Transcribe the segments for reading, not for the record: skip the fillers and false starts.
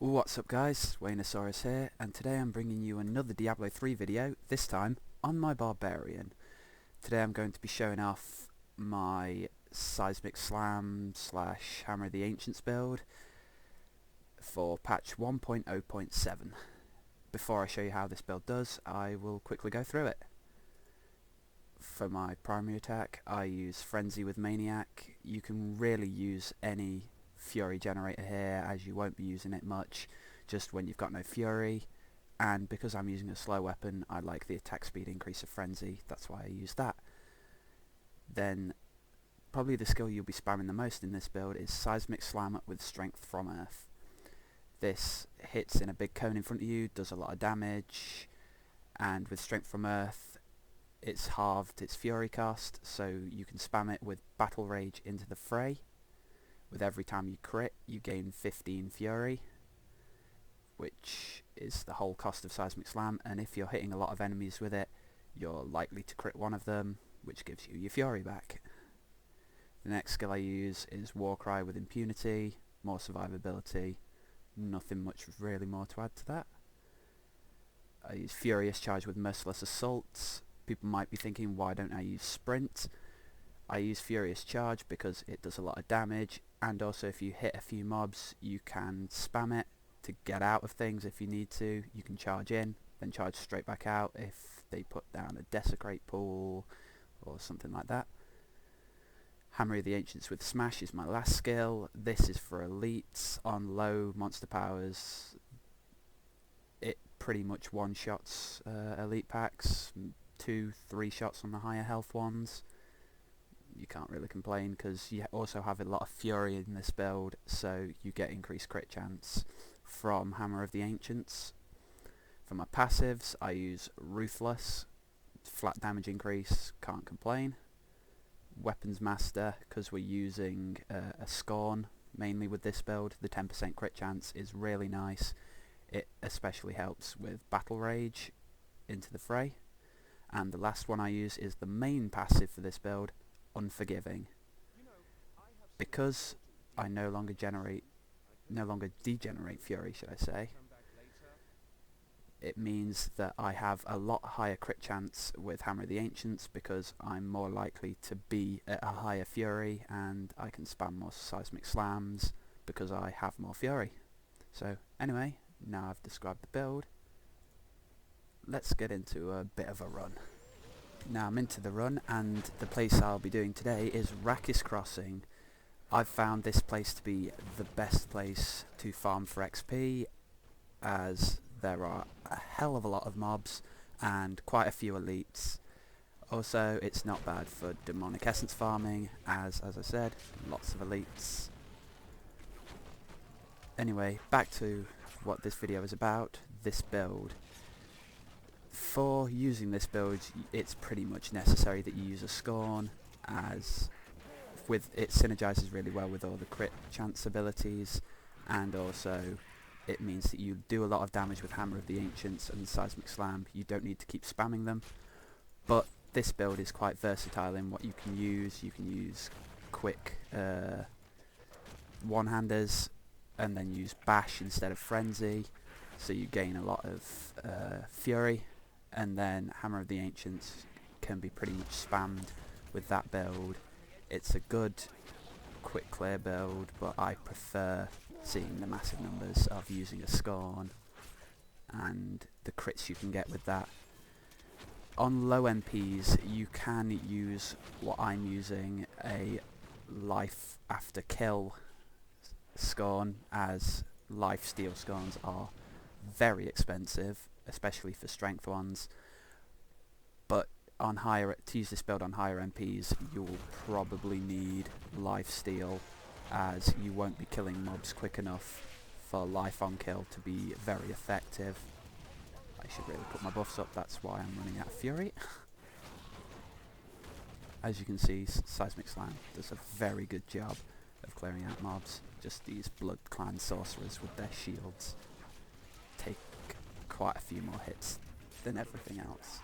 What's up guys, Waynosaurus here, and today I'm bringing you another Diablo 3 video, this time on my Barbarian. Today I'm going to be showing off my Seismic Slam / Hammer of the Ancients build for patch 1.0.7. Before I show you how this build does, I will quickly go through it. For my primary attack, I use Frenzy with Maniac. You can really use any Fury generator here, as you won't be using it much, just when you've got no Fury. And because I'm using a slow weapon, I like the attack speed increase of Frenzy, that's why I use that. Then, probably the skill you'll be spamming the most in this build is Seismic Slam with Strength from Earth. This hits in a big cone in front of you, does a lot of damage, and with Strength from Earth, it's halved its Fury cost, so you can spam it with Battle Rage into the fray. With every time you crit, you gain 15 Fury, which is the whole cost of Seismic Slam, and if you're hitting a lot of enemies with it, you're likely to crit one of them, which gives you your Fury back. The next skill I use is Warcry with Impunity, more survivability, nothing much really more to add to that. I use Furious Charge with Merciless Assault. People might be thinking, why don't I use Sprint? I use Furious Charge because it does a lot of damage, and also if you hit a few mobs you can spam it to get out of things if you need to. You can charge in, then charge straight back out if they put down a Desecrate pool or something like that. Hammer of the Ancients with Smash is my last skill. This is for elites on low monster powers. It pretty much one-shots elite packs, 2-3 shots on the higher health ones. You can't really complain because you also have a lot of Fury in this build, so you get increased crit chance from Hammer of the Ancients. For my passives, I use Ruthless, flat damage increase, can't complain. Weapons Master, because we're using a Scorn mainly with this build, the 10% crit chance is really nice. It especially helps with Battle Rage into the fray. And the last one I use is the main passive for this build, Unforgiving. Because I no longer degenerate Fury, should I say, it means that I have a lot higher crit chance with Hammer of the Ancients because I'm more likely to be at a higher Fury, and I can spam more Seismic Slams because I have more Fury. So anyway, now I've described the build, let's get into a bit of a run. Now I'm into the run, and the place I'll be doing today is Rakkis Crossing. I've found this place to be the best place to farm for XP, as there are a hell of a lot of mobs and quite a few elites. Also, it's not bad for demonic essence farming, as I said, lots of elites. Anyway, back to what this video is about, this build. For using this build, it's pretty much necessary that you use a Scorn, as it synergizes really well with all the crit chance abilities, and also it means that you do a lot of damage with Hammer of the Ancients and Seismic Slam. You don't need to keep spamming them, but this build is quite versatile in what you can use. You can use quick one-handers and then use Bash instead of Frenzy, so you gain a lot of Fury. And then Hammer of the Ancients can be pretty much spammed with that build. It's a good quick clear build, but I prefer seeing the massive numbers of using a Scorn and the crits you can get with that. On low MPs you can use what I'm using, a life after kill Scorn, as life steal Scorns are very expensive, especially for strength ones. But on to use this build on higher MPs, you'll probably need life steal, as you won't be killing mobs quick enough for life on kill to be very effective. I should really put my buffs up, that's why I'm running out of Fury. As you can see, Seismic Slam does a very good job of clearing out mobs. Just these Blood Clan sorcerers with their shields take quite a few more hits than everything else.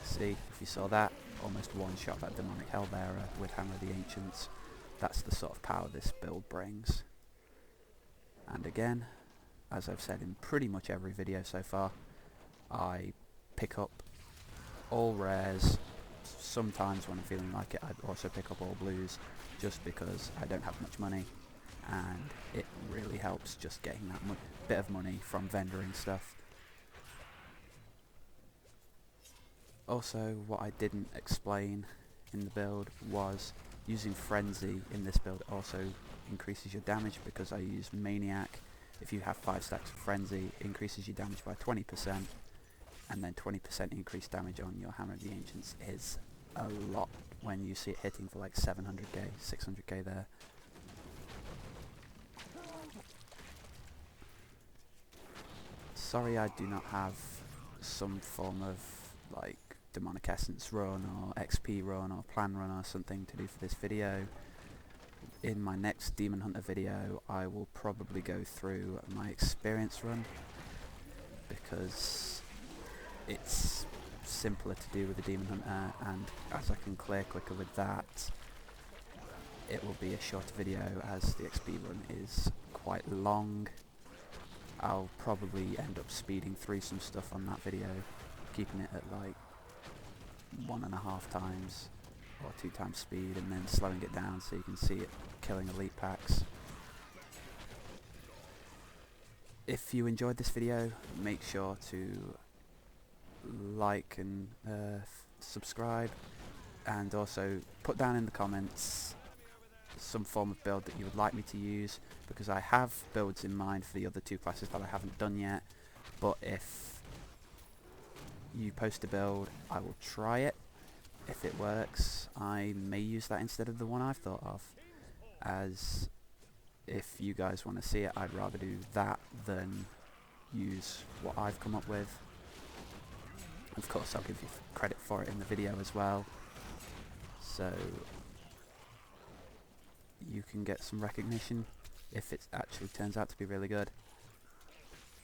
See, if you saw that, almost one-shot that demonic hellbearer with Hammer of the Ancients. That's the sort of power this build brings. And again, as I've said in pretty much every video so far, I pick up all rares. Sometimes when I'm feeling like it, I also pick up all blues, just because I don't have much money, and it really helps just getting that bit of money from vendoring stuff. Also, what I didn't explain in the build was using Frenzy in this build also increases your damage, because I use Maniac. If you have 5 stacks of Frenzy, it increases your damage by 20%, and then 20% increased damage on your Hammer of the Ancients is a lot when you see it hitting for like 700k, 600k there. Sorry I do not have some form of like Demonic Essence run or XP run or plan run or something to do for this video. In my next Demon Hunter video I will probably go through my experience run, because it's simpler to do with the Demon Hunter, and as I can clear quicker with that, it will be a shorter video, as the XP run is quite long. I'll probably end up speeding through some stuff on that video, keeping it at like 1.5 times or 2 times speed, and then slowing it down so you can see it killing elite packs. If you enjoyed this video, make sure to like and subscribe, and also put down in the comments some form of build that you would like me to use, because I have builds in mind for the other 2 classes that I haven't done yet. But if you post a build, I will try it. If it works, I may use that instead of the one I've thought of, as if you guys want to see it, I'd rather do that than use what I've come up with. Of course, I'll give you credit for it in the video as well, so you can get some recognition if it actually turns out to be really good.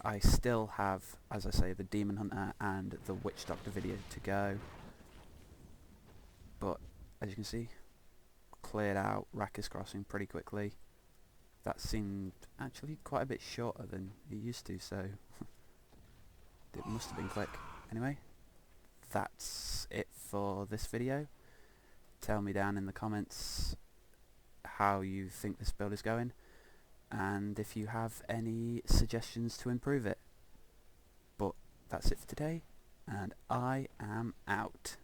I still have, as I say, the Demon Hunter and the Witch Doctor video to go, but as you can see, cleared out Rakkis Crossing pretty quickly. That seemed actually quite a bit shorter than it used to, so it must have been quick. Anyway, that's it for this video. Tell me down in the comments how you think this build is going, and if you have any suggestions to improve it. But that's it for today, and I am out.